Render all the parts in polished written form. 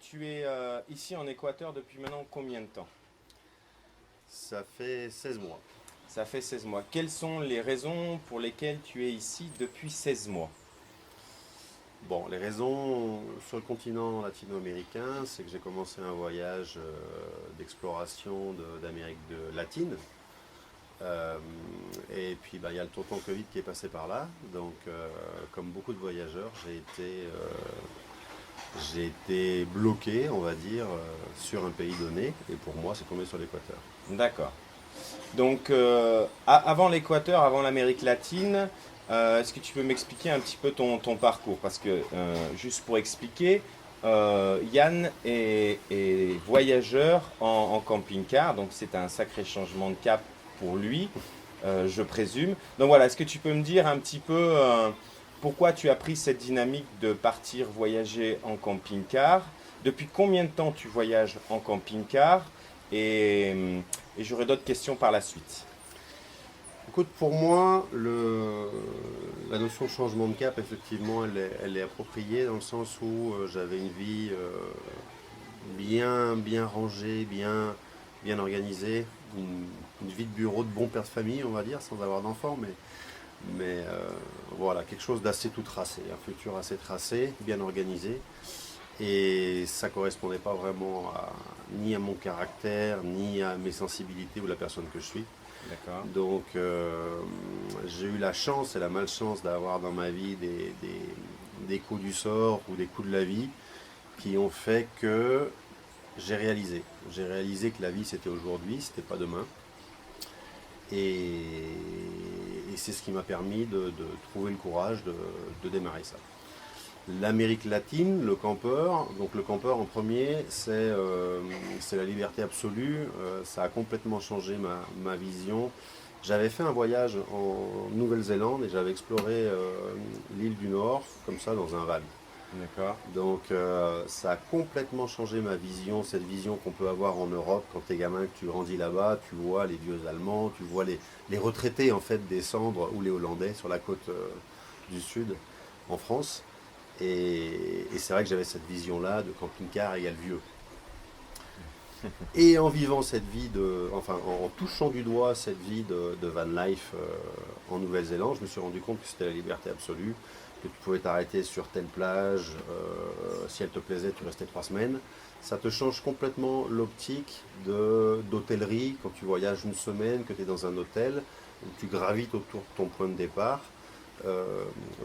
tu es ici en Équateur depuis maintenant combien de temps? Ça fait 16 mois. Ça fait 16 mois. Quelles sont les raisons pour lesquelles tu es ici depuis 16 mois? Bon, les raisons sur le continent latino-américain, c'est que j'ai commencé un voyage d'exploration d'Amérique latine. Euh, et puis il y a le tonton Covid qui est passé par là. Donc comme beaucoup de voyageurs, j'ai été bloqué, on va dire, sur un pays donné. Et pour moi, c'est tombé sur l'Équateur. D'accord. Donc, avant l'Équateur, avant l'Amérique latine, est-ce que tu peux m'expliquer un petit peu ton parcours? Parce que, juste pour expliquer, Yann est voyageur en camping-car, donc c'est un sacré changement de cap pour lui, je présume. Donc voilà, est-ce que tu peux me dire un petit peu pourquoi tu as pris cette dynamique de partir voyager en camping-car? Depuis combien de temps tu voyages en camping-car? Et, et j'aurai d'autres questions par la suite. Écoute, pour moi, la notion de changement de cap, effectivement, elle est appropriée dans le sens où j'avais une vie bien rangée, bien organisée, une vie de bureau de bon père de famille, on va dire, sans avoir d'enfant, mais voilà, quelque chose d'assez tout tracé, un futur assez tracé, bien organisé. Et ça correspondait pas vraiment ni à mon caractère, ni à mes sensibilités ou la personne que je suis. D'accord. Donc j'ai eu la chance et la malchance d'avoir dans ma vie des coups du sort ou des coups de la vie qui ont fait que j'ai réalisé. J'ai réalisé que la vie c'était aujourd'hui, c'était pas demain. Et c'est ce qui m'a permis de trouver le courage de démarrer ça. L'Amérique latine, le campeur, donc le campeur en premier, c'est la liberté absolue, ça a complètement changé ma vision. J'avais fait un voyage en Nouvelle-Zélande et j'avais exploré l'île du Nord, comme ça, dans un van. D'accord. Donc ça a complètement changé ma vision, cette vision qu'on peut avoir en Europe quand t'es gamin, que tu grandis là-bas, tu vois les vieux Allemands, tu vois les retraités en fait descendre, ou les Hollandais sur la côte du Sud en France. Et c'est vrai que j'avais cette vision-là de camping-car égale vieux. Et en vivant cette vie enfin en touchant du doigt cette vie de van life en Nouvelle-Zélande, je me suis rendu compte que c'était la liberté absolue, que tu pouvais t'arrêter sur telle plage, si elle te plaisait, tu restais 3 semaines. Ça te change complètement l'optique d'hôtellerie quand tu voyages une semaine, que tu es dans un hôtel, où tu gravites autour de ton point de départ. Euh,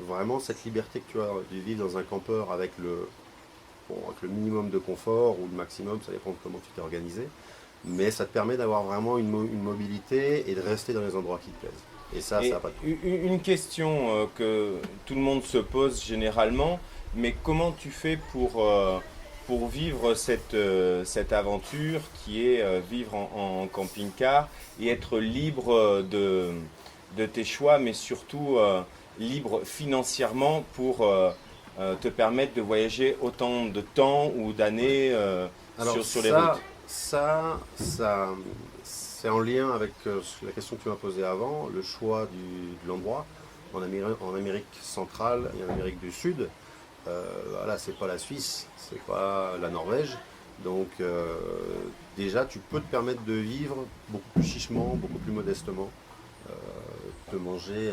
Vraiment cette liberté que tu as de vivre dans un campeur avec le minimum de confort ou le maximum, ça dépend de comment tu t'es organisé, mais ça te permet d'avoir vraiment une mobilité et de rester dans les endroits qui te plaisent. Et ça Et n'a pas de prix. une question que tout le monde se pose généralement, mais comment tu fais pour vivre cette aventure qui est vivre en camping-car et être libre de tes choix, mais surtout libre financièrement pour te permettre de voyager autant de temps ou d'années Alors sur les routes? ça c'est en lien avec la question que tu m'as posée avant, le choix de l'endroit en Amérique centrale et en Amérique du Sud. Voilà, c'est pas la Suisse, c'est pas la Norvège. Donc déjà, tu peux te permettre de vivre beaucoup plus chichement, beaucoup plus modestement, de manger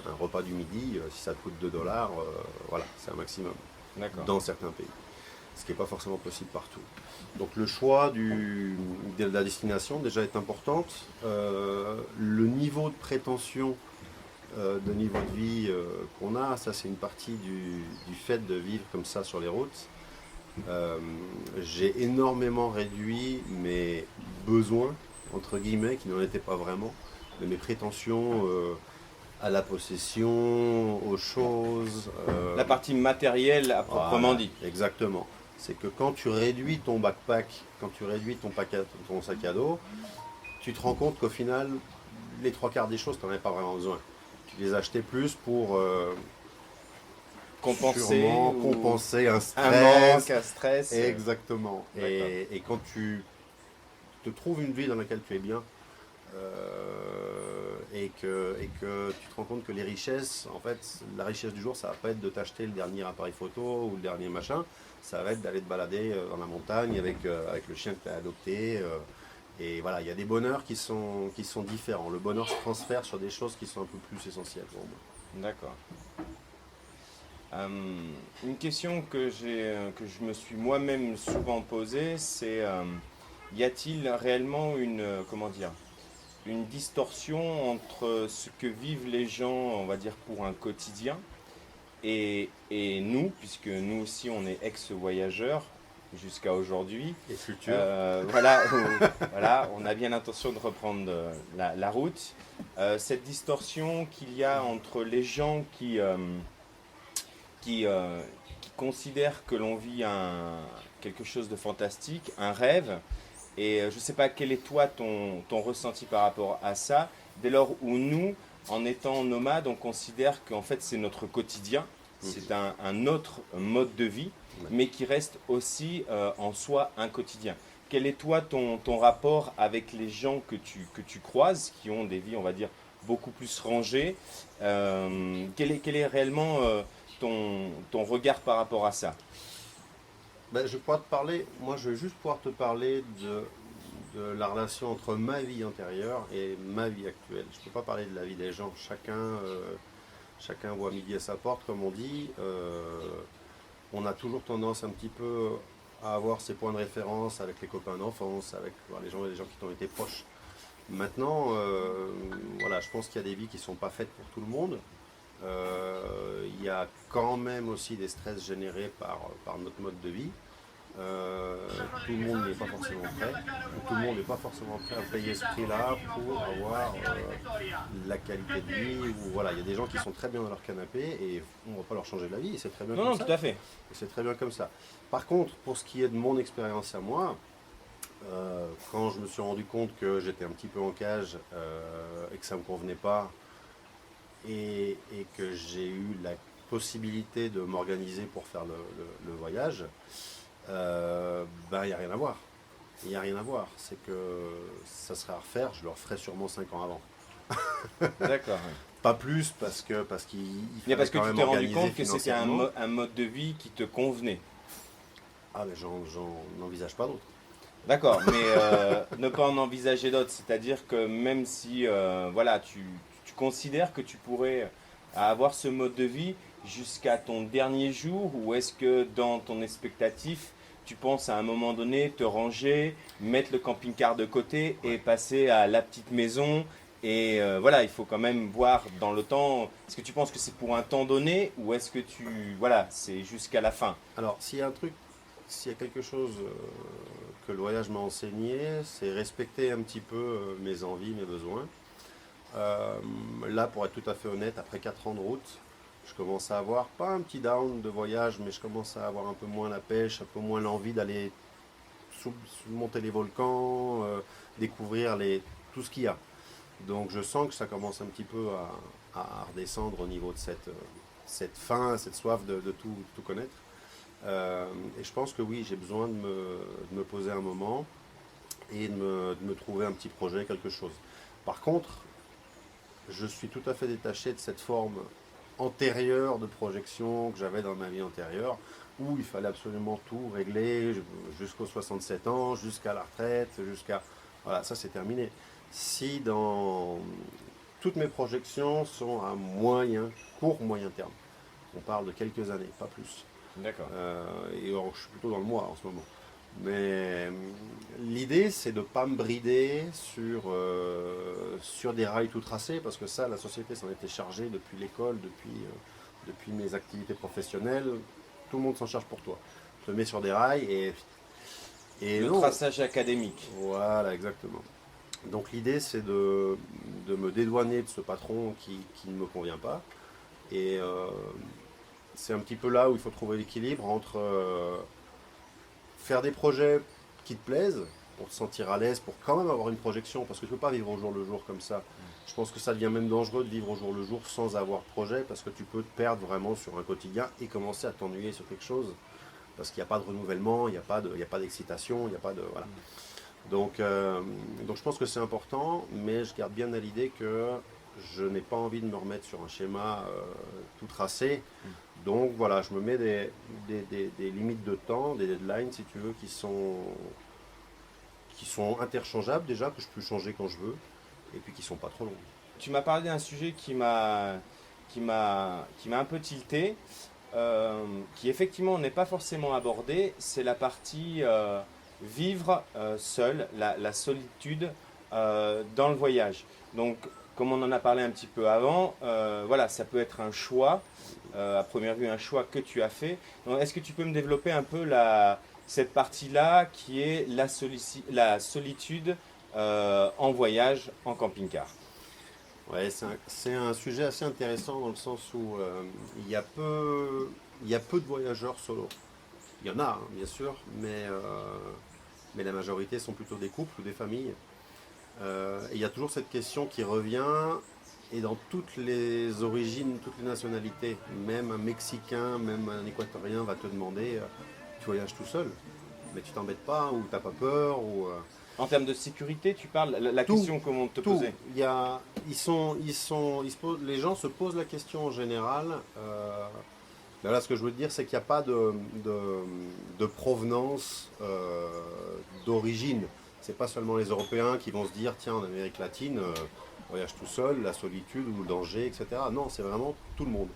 un repas du midi, si ça te coûte 2 dollars, voilà, c'est un maximum D'accord. dans certains pays, ce qui n'est pas forcément possible partout. Donc le choix de la destination déjà est importante. Le niveau de prétention, de niveau de vie qu'on a, ça c'est une partie du fait de vivre comme ça sur les routes. Euh, j'ai énormément réduit mes besoins, entre guillemets, qui n'en étaient pas vraiment, de mes prétentions à la possession, aux choses. La partie matérielle à proprement Voilà, dit. exactement. C'est que quand tu réduis ton backpack, quand tu réduis ton sac à dos, tu te rends compte qu'au final, les trois quarts des choses, tu n'en avais pas vraiment besoin. Tu les achetais plus pour Compenser sûrement ou compenser un un manque, stress. un stress. Exactement. D'accord. Et quand tu te trouves une vie dans laquelle tu es bien, et que tu te rends compte que les richesses, en fait, la richesse du jour, ça va pas être de t'acheter le dernier appareil photo ou le dernier machin, ça va être d'aller te balader dans la montagne avec le chien que tu as adopté. Et voilà, il y a des bonheurs qui sont différents. Le bonheur se transfère sur des choses qui sont un peu plus essentielles pour moi. D'accord. Une question que je me suis moi-même souvent posée, c'est y a-t-il réellement comment dire, une distorsion entre ce que vivent les gens, on va dire, pour un quotidien et nous, puisque nous aussi on est ex-voyageurs jusqu'à aujourd'hui. Et futur. Voilà, voilà, on a bien l'intention de reprendre la route. Cette distorsion qu'il y a entre les gens qui considèrent que l'on vit quelque chose de fantastique, un rêve, et je ne sais pas quel est toi ton ressenti par rapport à ça, dès lors où nous, en étant nomades, on considère qu'en fait c'est notre quotidien, c'est un autre mode de vie, mais qui reste aussi en soi un quotidien. Quel est toi ton rapport avec les gens que tu croises, qui ont des vies, on va dire, beaucoup plus rangées quel est réellement ton regard par rapport à ça? Ben, je pourrais te parler, moi je vais juste pouvoir te parler de la relation entre ma vie antérieure et ma vie actuelle. Je ne peux pas parler de la vie des gens. Chacun voit midi à sa porte, comme on dit. On a toujours tendance un petit peu à avoir ses points de référence avec les copains d'enfance, avec les gens qui t'ont été proches. Maintenant, voilà, je pense qu'il y a des vies qui ne sont pas faites pour tout le monde. Il y a quand même aussi des stress générés par notre mode de vie. Tout le monde n'est pas forcément prêt. Tout le monde n'est pas forcément prêt à payer ce prix-là pour avoir la qualité de vie. Ou, voilà, il y a des gens qui sont très bien dans leur canapé et on ne va pas leur changer la vie. Et c'est très bien Non, comme non, ça. tout à fait. Et c'est très bien comme ça. Par contre, pour ce qui est de mon expérience à moi, quand je me suis rendu compte que j'étais un petit peu en cage et que ça ne me convenait pas, et que j'ai eu la possibilité de m'organiser pour faire le voyage, ben, il n'y a rien à voir. Il n'y a rien à voir. C'est que ça serait à refaire, je le referais sûrement 5 ans avant. D'accord. Ouais. Pas plus parce qu'il Mais fallait parce que quand tu même t'es rendu organiser compte que c'était financièrement. un mode de vie qui te convenait. Ah mais j'en n'envisage pas d'autre. D'accord, mais ne pas en envisager d'autres, c'est-à-dire que même si voilà, tu considères que tu pourrais avoir ce mode de vie jusqu'à ton dernier jour, ou est-ce que dans ton expectatif, tu penses à un moment donné te ranger, mettre le camping-car de côté et passer à la petite maison et voilà, il faut quand même voir dans le temps, est-ce que tu penses que c'est pour un temps donné ou est-ce que voilà, c'est jusqu'à la fin? Alors s'il y a quelque chose que le voyage m'a enseigné, c'est respecter un petit peu mes envies, mes besoins. Là, pour être tout à fait honnête, après 4 ans de route, je commence à avoir, pas un petit down de voyage, mais je commence à avoir un peu moins la pêche, un peu moins l'envie d'aller monter les volcans, découvrir tout ce qu'il y a. Donc je sens que ça commence un petit peu à redescendre au niveau de cette faim, cette soif de tout connaître. Et je pense que oui, j'ai besoin de me poser un moment et de me trouver un petit projet, quelque chose. Par contre, je suis tout à fait détaché de cette forme antérieure de projection que j'avais dans ma vie antérieure, où il fallait absolument tout régler jusqu'aux 67 ans, jusqu'à la retraite, jusqu'à... Voilà, ça c'est terminé. Si dans toutes mes projections sont à court moyen terme, on parle de quelques années, pas plus. D'accord. Et alors, je suis plutôt dans le mois en ce moment. Mais l'idée, c'est de ne pas me brider sur des rails tout tracés, parce que ça, la société s'en était chargée depuis l'école, depuis mes activités professionnelles. Tout le monde s'en charge pour toi. Je te mets sur des rails et Le non. traçage académique. Voilà, exactement. Donc l'idée, c'est de me dédouaner de ce patron qui ne me convient pas. Et c'est un petit peu là où il faut trouver l'équilibre entre faire des projets qui te plaisent, pour te sentir à l'aise, pour quand même avoir une projection, parce que tu ne peux pas vivre au jour le jour comme ça. Je pense que ça devient même dangereux de vivre au jour le jour sans avoir de projet, parce que tu peux te perdre vraiment sur un quotidien et commencer à t'ennuyer sur quelque chose, parce qu'il n'y a pas de renouvellement, il n'y a pas d'excitation, il n'y a pas de... Voilà. Donc je pense que c'est important, mais je garde bien à l'idée que je n'ai pas envie de me remettre sur un schéma tout tracé. Donc voilà, je me mets des limites de temps, des deadlines si tu veux, qui sont interchangeables déjà, que je peux changer quand je veux, et puis qui sont pas trop longues. Tu m'as parlé d'un sujet qui m'a un peu tilté, qui effectivement n'est pas forcément abordé, c'est la partie vivre seul, la solitude dans le voyage. Donc, comme on en a parlé un petit peu avant, voilà, ça peut être un choix, à première vue un choix que tu as fait. Donc, est-ce que tu peux me développer un peu cette partie-là qui est la solitude en voyage, en camping-car? Ouais, c'est un sujet assez intéressant dans le sens où il y a peu de voyageurs solo. Il y en a, hein, bien sûr, mais la majorité sont plutôt des couples ou des familles. Et il y a toujours cette question qui revient, et dans toutes les origines, toutes les nationalités, même un Mexicain, même un Équatorien va te demander, tu voyages tout seul, mais tu t'embêtes pas, ou t'as pas peur, En termes de sécurité, tu parles, la tout, question qu'on te tout. posait. Les gens se posent la question en général. Mais là, ce que je veux te dire, c'est qu'il n'y a pas de provenance, d'origine. C'est pas seulement les Européens qui vont se dire, tiens, en Amérique latine, voyage tout seul, la solitude ou le danger, etc. Non, c'est vraiment tout le monde.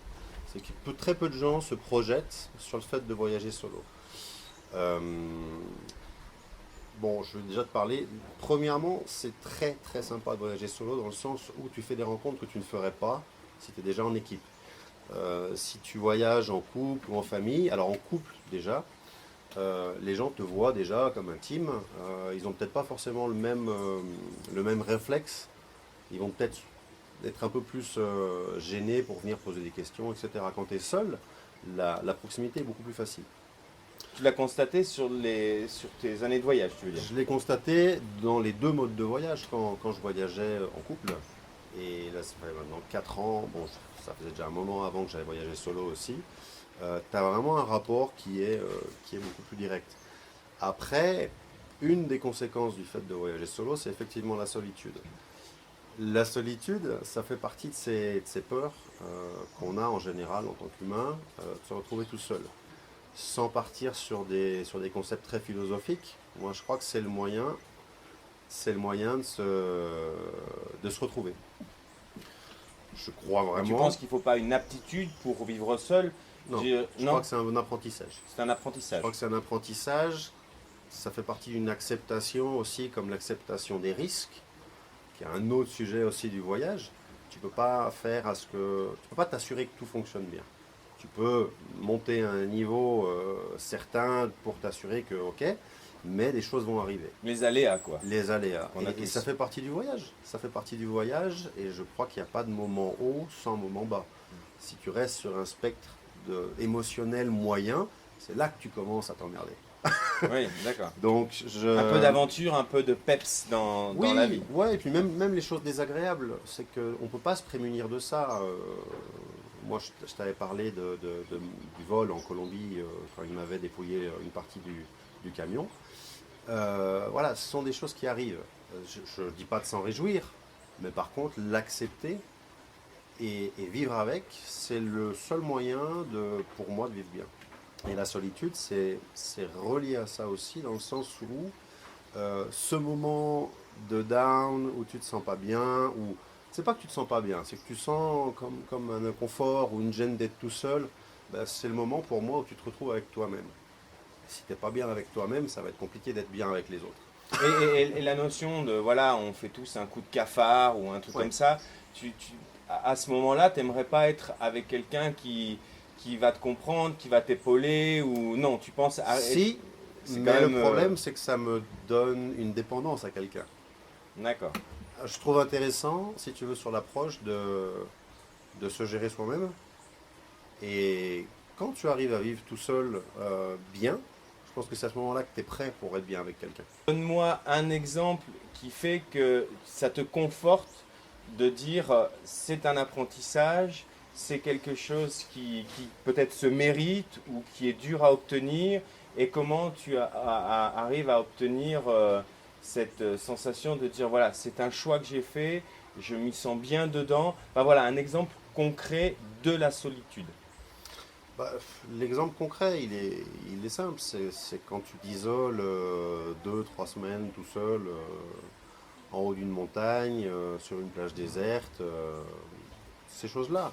C'est que très peu de gens se projettent sur le fait de voyager solo. Euh, Bon, je vais déjà te parler. Premièrement, c'est très très sympa de voyager solo dans le sens où tu fais des rencontres que tu ne ferais pas si tu es déjà en équipe. Si tu voyages en couple ou en famille, alors en couple déjà, les gens te voient déjà comme un team. Ils n'ont peut-être pas forcément le même réflexe. Ils vont peut-être être un peu plus gênés pour venir poser des questions, etc. Quand tu es seul, la proximité est beaucoup plus facile. Tu l'as constaté sur tes années de voyage, tu veux dire? Je l'ai constaté dans les deux modes de voyage quand je voyageais en couple. Et là, ça fait maintenant 4 ans. Bon, ça faisait déjà un moment avant que j'avais voyagé solo aussi. Tu as vraiment un rapport qui est beaucoup plus direct. Après, une des conséquences du fait de voyager solo, c'est effectivement la solitude. La solitude, ça fait partie de ces peurs qu'on a en général en tant qu'humain, de se retrouver tout seul. Sans partir sur des concepts très philosophiques, moi je crois que c'est le moyen de se retrouver. Je crois Et tu vraiment. penses qu'il ne faut pas une aptitude pour vivre seul? Non, je Non, crois que c'est un apprentissage. c'est un Je apprentissage. crois que c'est un apprentissage. Ça fait partie d'une acceptation aussi, comme l'acceptation des risques, qui est un autre sujet aussi du voyage. Tu peux pas t'assurer que tout fonctionne bien. Tu peux monter à un niveau certain pour t'assurer que, ok, mais des choses vont arriver. Les aléas, quoi. Les aléas. Qu'on a Et tous. ça fait partie du voyage. Ça fait partie du voyage, et je crois qu'il n'y a pas de moment haut sans moment bas. Si tu restes sur un spectre émotionnel moyen, c'est là que tu commences à t'emmerder. Oui, d'accord. Donc, Un peu d'aventure, un peu de peps dans la vie. ouais, et puis même les choses désagréables, c'est qu'on ne peut pas se prémunir de ça. Moi, je t'avais parlé du vol en Colombie quand il m'avait dépouillé une partie du camion. Voilà, ce sont des choses qui arrivent. Je ne dis pas de s'en réjouir, mais par contre, l'accepter et vivre avec, c'est le seul moyen pour moi de vivre bien. Et la solitude, c'est relié à ça aussi, dans le sens où ce moment de down où tu te sens pas bien, ou c'est pas que tu te sens pas bien, c'est que tu sens comme un inconfort ou une gêne d'être tout seul, ben, c'est le moment pour moi où tu te retrouves avec toi-même. Si t'es pas bien avec toi-même, ça va être compliqué d'être bien avec les autres. Et la notion de, voilà, on fait tous un coup de cafard ou un truc Ouais. comme ça, à ce moment-là, t'aimerais pas être avec quelqu'un qui va te comprendre, qui va t'épauler, ou non, tu penses à... Si, C'est mais quand le même, problème, c'est que ça me donne une dépendance à quelqu'un. D'accord. Je trouve intéressant, si tu veux, sur l'approche de se gérer soi-même. Et quand tu arrives à vivre tout seul bien, je pense que c'est à ce moment-là que tu es prêt pour être bien avec quelqu'un. Donne-moi un exemple qui fait que ça te conforte de dire c'est un apprentissage, c'est quelque chose qui peut-être se mérite ou qui est dur à obtenir, et comment tu arrives à obtenir cette sensation de dire voilà, c'est un choix que j'ai fait, je m'y sens bien dedans. Enfin voilà, un exemple concret de la solitude. L'exemple concret, il est simple. C'est quand tu t'isoles 2, 3 semaines tout seul en haut d'une montagne, sur une plage déserte, ces choses-là.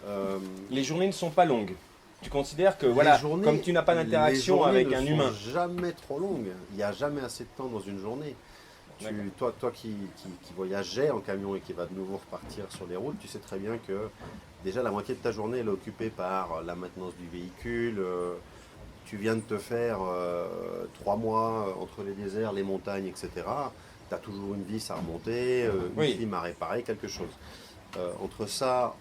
Euh, Les journées ne sont pas longues. Tu considères que, les voilà, comme journées, tu n'as pas les d'interaction journées avec ne un sont humain. jamais trop longues. Il n'y a jamais assez de temps dans une journée. D'accord. Toi qui voyageais en camion et qui va de nouveau repartir sur les routes, tu sais très bien que déjà la moitié de ta journée elle est occupée par la maintenance du véhicule. Tu viens de te faire 3 mois entre les déserts, les montagnes, etc. Tu as toujours une vis à remonter, une Oui, clim à réparer, quelque chose. Entre ça,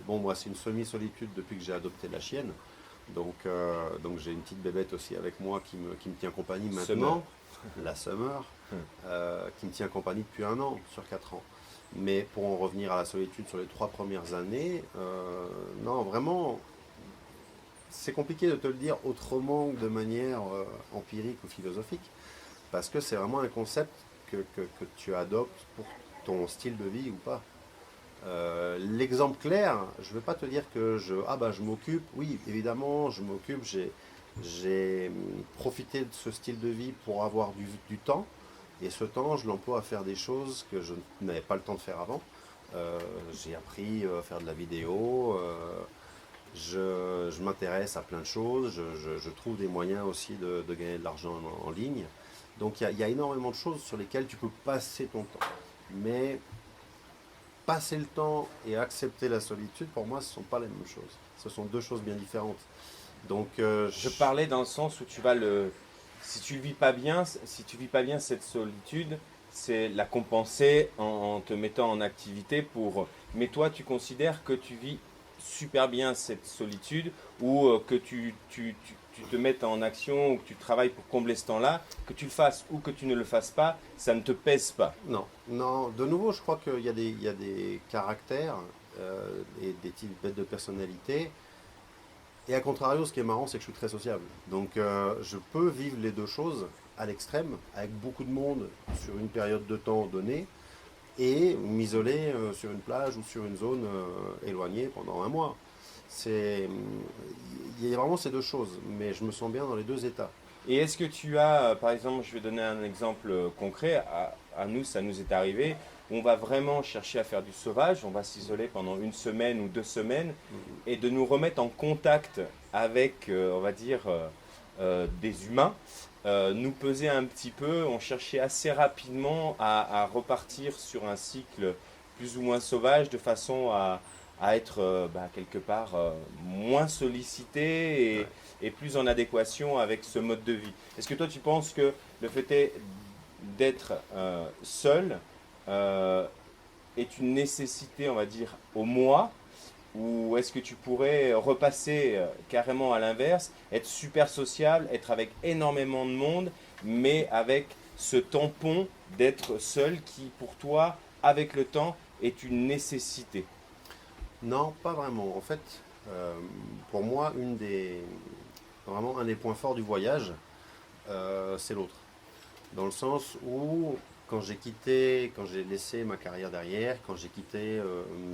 bon, moi c'est une semi-solitude depuis que j'ai adopté la chienne. Donc j'ai une petite bébête aussi avec moi qui me tient compagnie summer. maintenant, la Summer, Hmm. qui me tient compagnie depuis 1 an sur 4 ans. Mais pour en revenir à la solitude sur les 3 premières années, non, vraiment, c'est compliqué de te le dire autrement que de manière empirique ou philosophique, parce que c'est vraiment un concept que tu adoptes pour ton style de vie ou pas. L'exemple clair, je ne vais pas te dire que je m'occupe. Oui, évidemment, je m'occupe. J'ai profité de ce style de vie pour avoir du temps. Et ce temps, je l'emploie à faire des choses que je n'avais pas le temps de faire avant. Euh, j'ai appris à faire de la vidéo. Je m'intéresse à plein de choses. Je trouve des moyens aussi de gagner de l'argent en ligne. Donc il y a énormément de choses sur lesquelles tu peux passer ton temps. Mais passer le temps et accepter la solitude, pour moi, ce ne sont pas les mêmes choses. Ce sont deux choses bien différentes. Donc, Je parlais dans le sens où tu vas le. Si tu vis pas bien, si tu vis pas bien cette solitude, c'est la compenser en te mettant en activité pour. Mais toi, tu considères que tu vis super bien cette solitude ou que tu te mettes en action ou que tu travailles pour combler ce temps-là, que tu le fasses ou que tu ne le fasses pas, ça ne te pèse pas. non, non. De nouveau, je crois qu'il y a des caractères et des types de personnalité. Et à contrario, ce qui est marrant, c'est que je suis très sociable. Donc, je peux vivre les deux choses à l'extrême, avec beaucoup de monde sur une période de temps donnée, et m'isoler sur une plage ou sur une zone éloignée pendant 1 mois. Il y a vraiment ces deux choses, mais je me sens bien dans les deux états. Et est-ce que tu as, par exemple, je vais donner un exemple concret, à nous, ça nous est arrivé, on va vraiment chercher à faire du sauvage, on va s'isoler pendant 1 semaine ou 2 semaines, et de nous remettre en contact avec, on va dire, des humains, nous pesait un petit peu, on cherchait assez rapidement à repartir sur un cycle plus ou moins sauvage, de façon à être quelque part moins sollicité Ouais. et plus en adéquation avec ce mode de vie. Est-ce que toi tu penses que le fait d'être seul euh, est une nécessité, on va dire, au moi, ou est-ce que tu pourrais repasser carrément à l'inverse, être super social, être avec énormément de monde, mais avec ce tampon d'être seul qui, pour toi, avec le temps, est une nécessité? Non, pas vraiment. En fait, euh, pour moi, vraiment un des points forts du voyage, c'est l'autre. Dans le sens où, quand j'ai laissé ma carrière derrière, quand j'ai quitté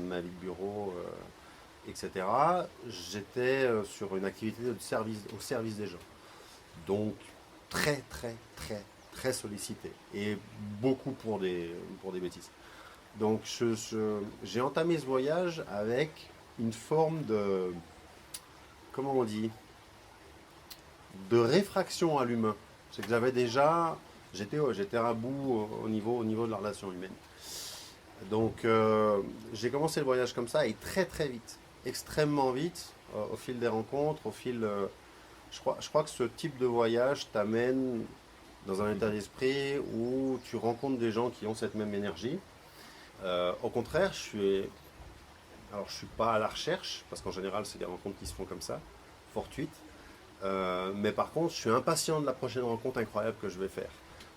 ma vie de bureau, etc., j'étais sur une activité de service, au service des gens. Donc, très, très, très, très sollicité. Et beaucoup pour des bêtises. Donc, j'ai entamé ce voyage avec une forme de, comment on dit, de réfraction à l'humain. C'est que j'étais à bout au niveau de la relation humaine. Donc, j'ai commencé le voyage comme ça et très très vite, extrêmement vite, au fil des rencontres, je crois que ce type de voyage t'amène dans un état d'esprit où tu rencontres des gens qui ont cette même énergie. Au contraire, je suis pas à la recherche, parce qu'en général, c'est des rencontres qui se font comme ça, fortuites. Mais par contre, je suis impatient de la prochaine rencontre incroyable que je vais faire.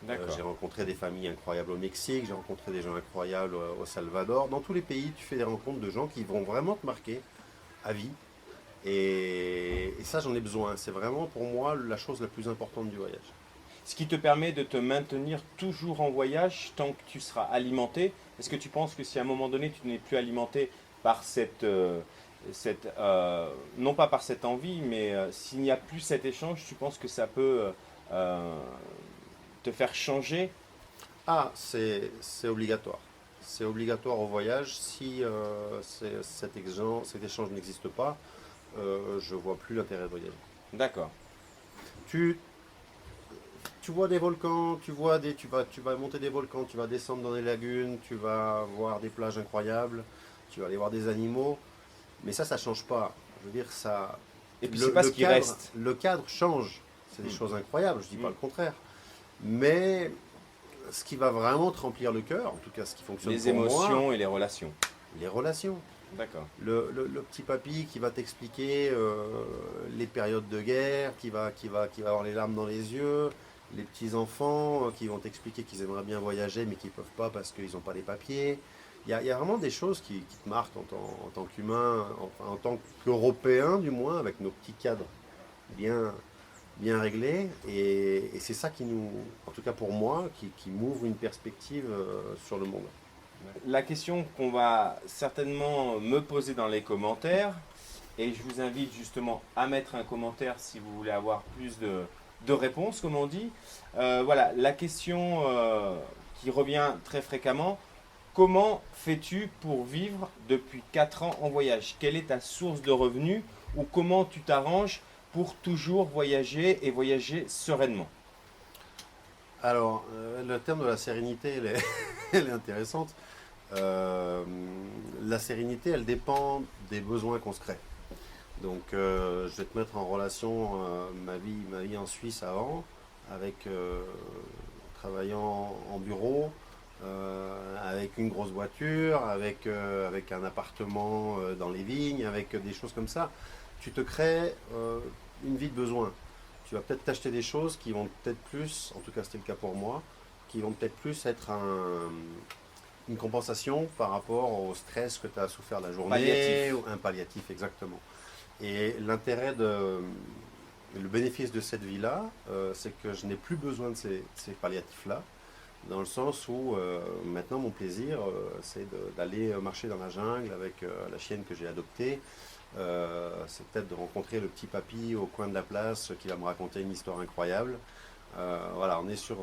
D'accord. J'ai rencontré des familles incroyables au Mexique, j'ai rencontré des gens incroyables au Salvador. Dans tous les pays, tu fais des rencontres de gens qui vont vraiment te marquer à vie. Et ça, j'en ai besoin. C'est vraiment pour moi la chose la plus importante du voyage. Ce qui te permet de te maintenir toujours en voyage tant que tu seras alimenté. Est-ce que tu penses que si à un moment donné tu n'es plus alimenté par cette non pas par cette envie, mais s'il n'y a plus cet échange, tu penses que ça peut euh, te faire changer? Ah, c'est obligatoire. C'est obligatoire au voyage. Si cet échange n'existe pas, je vois plus l'intérêt de voyager. D'accord. Tu, tu vois des volcans, tu vas monter des volcans, tu vas descendre dans des lagunes, tu vas voir des plages incroyables, tu vas aller voir des animaux, mais ça change pas. Je veux dire, Et puis c'est pas ce qui reste. le cadre change. C'est des Mm. choses incroyables, je dis pas Mm. le contraire. Mais ce qui va vraiment te remplir le cœur, en tout cas ce qui fonctionne Les pour moi, émotions et les relations. les relations. D'accord. Le petit papy qui va t'expliquer les périodes de guerre, qui va avoir les larmes dans les yeux, les petits enfants qui vont t'expliquer qu'ils aimeraient bien voyager mais qu'ils ne peuvent pas parce qu'ils n'ont pas les papiers. Il y a vraiment des choses qui te marquent en tant qu'humain, enfin, en tant qu'Européen du moins, avec nos petits cadres bien, bien réglés. Et c'est ça qui nous, en tout cas pour moi, qui m'ouvre une perspective sur le monde. La question qu'on va certainement me poser dans les commentaires, et je vous invite justement à mettre un commentaire si vous voulez avoir plus de réponses, comme on dit. Voilà, la question qui revient très fréquemment, comment fais-tu pour vivre depuis 4 ans en voyage? Quelle est ta source de revenus ou comment tu t'arranges pour toujours voyager et voyager sereinement? Alors, le terme de la sérénité, elle est intéressante. Euh, la sérénité, elle dépend des besoins qu'on se crée. Donc, je vais te mettre en relation ma vie en Suisse avant, avec travaillant en bureau, avec une grosse voiture, avec un appartement dans les vignes, avec des choses comme ça. Tu te crées une vie de besoin. Tu vas peut-être t'acheter des choses qui vont peut-être plus, en tout cas c'était le cas pour moi, qui vont peut-être plus être une compensation par rapport au stress que tu as souffert la journée, Palliatif. ou un palliatif exactement. Et le bénéfice de cette vie-là, c'est que je n'ai plus besoin de ces palliatifs-là, dans le sens où maintenant mon plaisir, c'est d'aller marcher dans la jungle avec la chienne que j'ai adoptée. C'est peut-être de rencontrer le petit papy au coin de la place qui va me raconter une histoire incroyable. Voilà, on est sur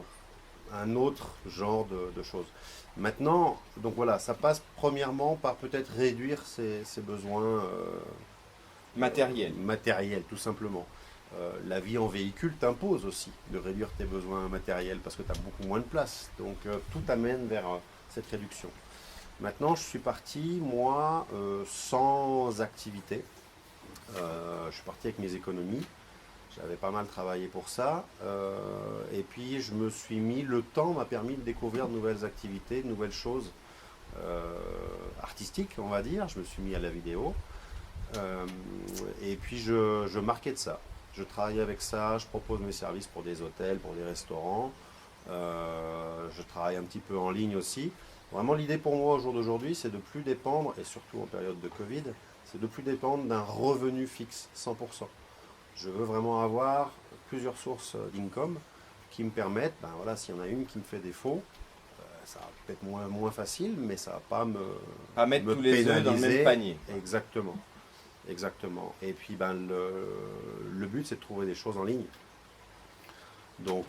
un autre genre de choses. Maintenant, donc voilà, ça passe premièrement par peut-être réduire ses besoins Matériel. matériels, tout simplement. La vie en véhicule t'impose aussi de réduire tes besoins matériels parce que tu as beaucoup moins de place. Donc tout amène vers cette réduction. Maintenant, je suis parti, moi, sans activité. Je suis parti avec mes économies. J'avais pas mal travaillé pour ça. Et puis, je me suis mis, le temps m'a permis de découvrir de nouvelles activités, de nouvelles choses artistiques, on va dire. Je me suis mis à la vidéo. Euh, et puis, je marquais de ça. Je travaille avec ça, je propose mes services pour des hôtels, pour des restaurants. Je travaille un petit peu en ligne aussi. Vraiment, l'idée pour moi au jour d'aujourd'hui, c'est de plus dépendre, et surtout en période de Covid, c'est de plus dépendre d'un revenu fixe, 100%. Je veux vraiment avoir plusieurs sources d'income qui me permettent, ben voilà, s'il y en a une qui me fait défaut, ça va peut-être moins facile, mais ça va pas Pas mettre me tous les œufs dans le même pénaliser. panier. Exactement. Exactement. Et puis ben, le but, c'est de trouver des choses en ligne. Donc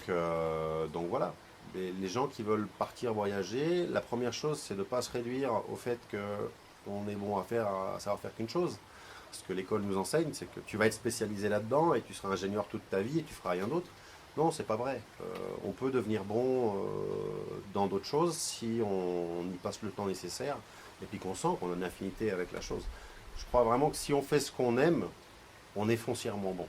voilà. Les gens qui veulent partir voyager, la première chose, c'est de ne pas se réduire au fait qu'on est bon à savoir faire qu'une chose. Ce que l'école nous enseigne, c'est que tu vas être spécialisé là-dedans et tu seras ingénieur toute ta vie et tu feras rien d'autre. Non, c'est pas vrai. On peut devenir bon dans d'autres choses si on y passe le temps nécessaire et puis qu'on sent qu'on a une affinité avec la chose. Je crois vraiment que si on fait ce qu'on aime, on est foncièrement bon.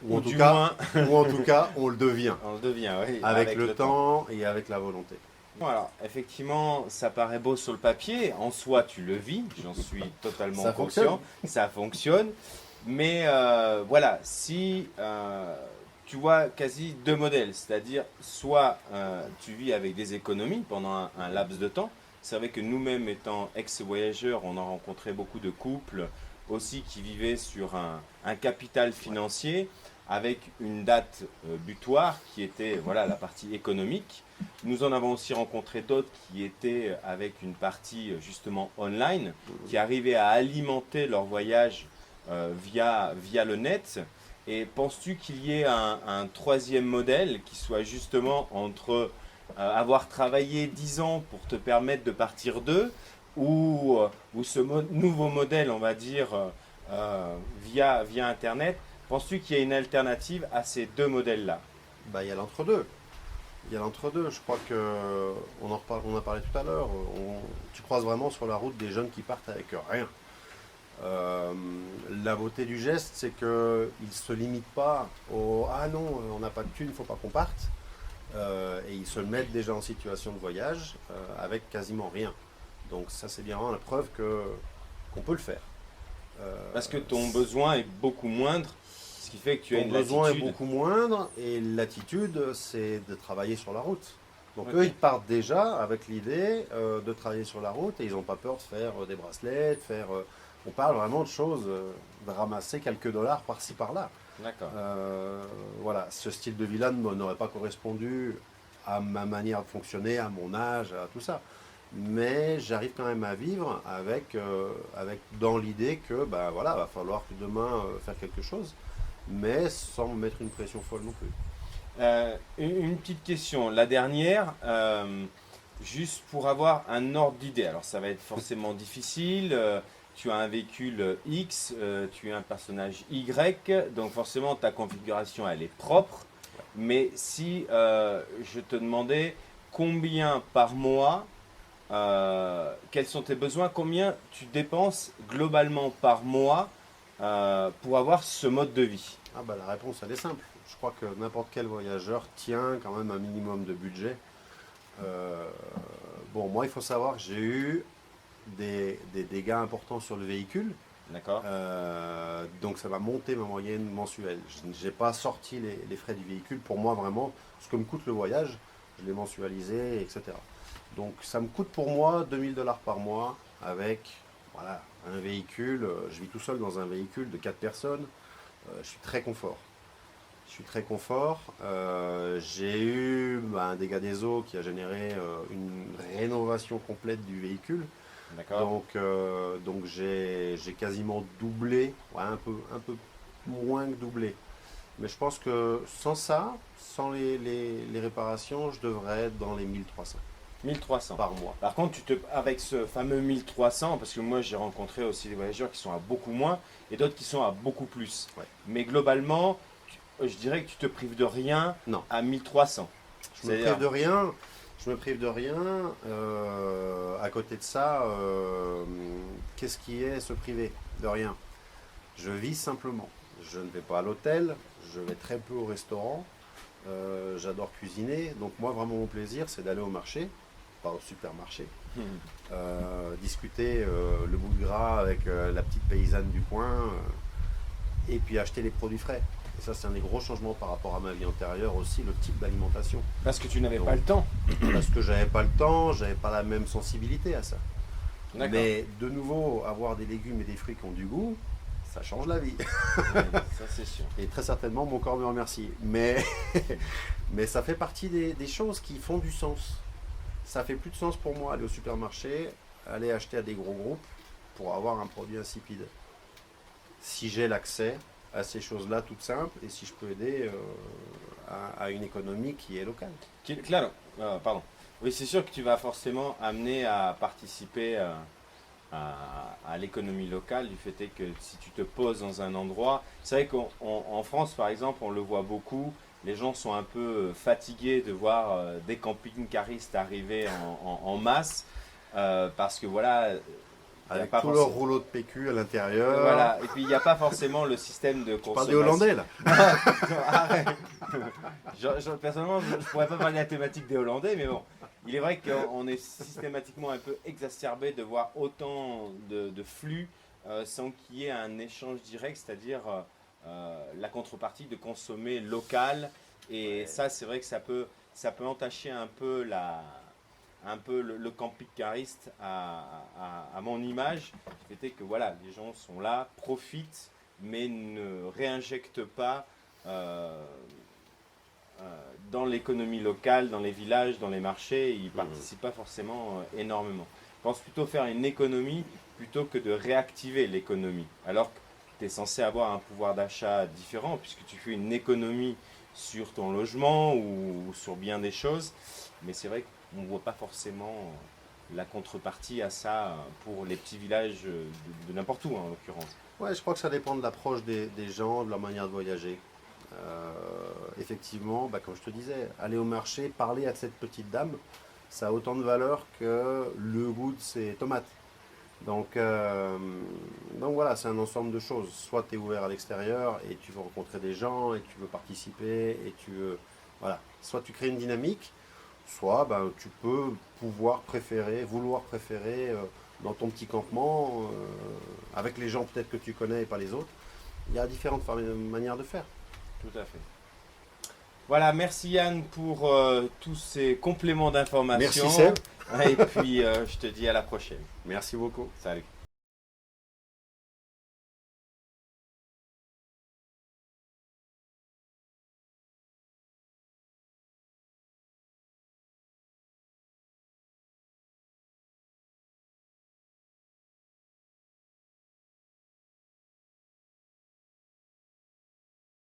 Ou du moins, Ou en tout cas, on le devient on le devient, oui, avec le temps et avec la volonté. Bon, alors, effectivement, ça paraît beau sur le papier. En soi, tu le vis. J'en suis totalement Ça conscient. Ça fonctionne. Mais voilà, si tu vois quasi deux modèles, c'est-à-dire soit tu vis avec des économies pendant un laps de temps. C'est vrai que nous-mêmes, étant ex-voyageurs, on a rencontré beaucoup de couples aussi qui vivaient sur un capital financier. avec une date butoir qui était voilà, la partie économique. Nous en avons aussi rencontré d'autres qui étaient avec une partie justement online, qui arrivaient à alimenter leur voyage via le net. Et penses-tu qu'il y ait un troisième modèle qui soit justement entre avoir travaillé 10 ans pour te permettre de partir d'eux ou ce nouveau modèle, on va dire, via Internet. Penses-tu qu'il y a une alternative à ces deux modèles-là? Bah, il y a l'entre-deux. Il y a l'entre-deux. Je crois que on a parlé tout à l'heure. Tu croises vraiment sur la route des jeunes qui partent avec rien. La beauté du geste, c'est qu'il ne se limite pas au ah non, on n'a pas de thune, il ne faut pas qu'on parte. Et ils se mettent déjà en situation de voyage avec quasiment rien. Donc ça, c'est bien vraiment la preuve qu'on peut le faire. Parce que ton besoin est beaucoup moindre, ce qui fait que tu as Ton une besoin est latitude. beaucoup moindre et l'attitude, c'est de travailler sur la route. Donc Ok. eux, ils partent déjà avec l'idée de travailler sur la route et ils n'ont pas peur de faire des bracelets, on parle vraiment de choses, de ramasser quelques dollars par-ci par-là. D'accord. Voilà, ce style de vie-là n'aurait pas correspondu à ma manière de fonctionner, à mon âge, à tout ça. Mais j'arrive quand même à vivre avec dans l'idée que ben voilà, va falloir que demain faire quelque chose, mais sans me mettre une pression folle non plus. Une petite question, la dernière, juste pour avoir un ordre d'idée. Alors ça va être forcément difficile. Tu as un véhicule X, tu es un personnage Y, donc forcément ta configuration elle est propre. Mais si je te demandais combien par mois, quels sont tes besoins, combien tu dépenses globalement par mois pour avoir ce mode de vie? Ah bah la réponse elle est simple. Je crois que n'importe quel voyageur tient quand même un minimum de budget. Euh, bon, moi il faut savoir que j'ai eu des dégâts importants sur le véhicule. D'accord? Donc ça va monter ma moyenne mensuelle. Je n'ai pas sorti les frais du véhicule. Pour moi vraiment, ce que me coûte le voyage, je l'ai mensualisé, etc. Donc ça me coûte pour moi 2000 $ par mois avec voilà, un véhicule. Je vis tout seul dans un véhicule de 4 personnes. Je suis très confort. Je suis très confort. J'ai eu un dégât des eaux qui a généré une rénovation complète du véhicule. D'accord? Donc j'ai quasiment doublé, ouais, un peu moins que doublé. Mais je pense que sans ça, sans les réparations, je devrais être dans les 1300 1300. par mois. Par contre, avec ce fameux 1300, parce que moi j'ai rencontré aussi des voyageurs qui sont à beaucoup moins et d'autres qui sont à beaucoup plus. Ouais. Mais globalement, je dirais que tu te prives de rien Non, à 1300. je me prive de rien. Je me prive de rien. À côté de ça, qu'est-ce qui est se priver de rien? Je vis simplement. Je ne vais pas à l'hôtel, je vais très peu au restaurant. J'adore cuisiner. Donc moi, vraiment, mon plaisir, c'est d'aller au marché, pas au supermarché. Discuter le bout de gras avec la petite paysanne du coin et puis acheter les produits frais. Et ça, c'est un des gros changements par rapport à ma vie antérieure aussi, le type d'alimentation. Parce que tu n'avais Donc, pas le temps. Parce que j'avais pas le temps, j'avais pas la même sensibilité à ça. D'accord. Mais de nouveau, avoir des légumes et des fruits qui ont du goût, ça change la vie. Ouais, ça c'est sûr. Et très certainement, mon corps me remercie. Mais ça fait partie des choses qui font du sens. Ça fait plus de sens pour moi aller au supermarché, aller acheter à des gros groupes pour avoir un produit insipide. Si j'ai l'accès à ces choses-là toutes simples et si je peux aider à une économie qui est locale. Claro, pardon. Oui, c'est sûr que tu vas forcément amener à participer à l'économie locale, du fait est que si tu te poses dans un endroit, c'est vrai qu'en France par exemple, on le voit beaucoup, les gens sont un peu fatigués de voir des camping-caristes arriver en masse, parce que voilà, il y a Avec pas tout leur forcément... rouleau de PQ à l'intérieur. Voilà, et puis il n'y a pas forcément le système de Je parle des consommation. Hollandais là. Arrête. Personnellement, je ne pourrais pas parler de la thématique des Hollandais, mais bon, il est vrai qu'on est systématiquement un peu exacerbé de voir autant de flux sans qu'il y ait un échange direct, c'est-à-dire la contrepartie de consommer local. Et Ouais. ça, c'est vrai que ça peut entacher un peu le camping-cariste à mon image. Le fait est que voilà, les gens sont là, profitent, mais ne réinjectent pas euh, dans l'économie locale, dans les villages, dans les marchés, ils ne participent pas forcément énormément. Je pense plutôt faire une économie plutôt que de réactiver l'économie. Alors que tu es censé avoir un pouvoir d'achat différent puisque tu fais une économie sur ton logement ou sur bien des choses. Mais c'est vrai qu'on ne voit pas forcément la contrepartie à ça pour les petits villages de n'importe où, hein, en l'occurrence. Ouais, je crois que ça dépend de l'approche des gens, de leur manière de voyager. Effectivement, bah, comme je te disais, aller au marché, parler à cette petite dame, ça a autant de valeur que le goût de ses tomates. Donc, euh, donc voilà, c'est un ensemble de choses. Soit tu es ouvert à l'extérieur et tu veux rencontrer des gens et tu veux participer et tu veux, voilà. Soit tu crées une dynamique, soit ben, tu peux vouloir préférer dans ton petit campement, avec les gens peut-être que tu connais et pas les autres. Il y a différentes manières de faire. Tout à fait. Voilà, merci Yann pour tous ces compléments d'informations. Merci Seb. Et puis je te dis à la prochaine. Merci beaucoup. Salut.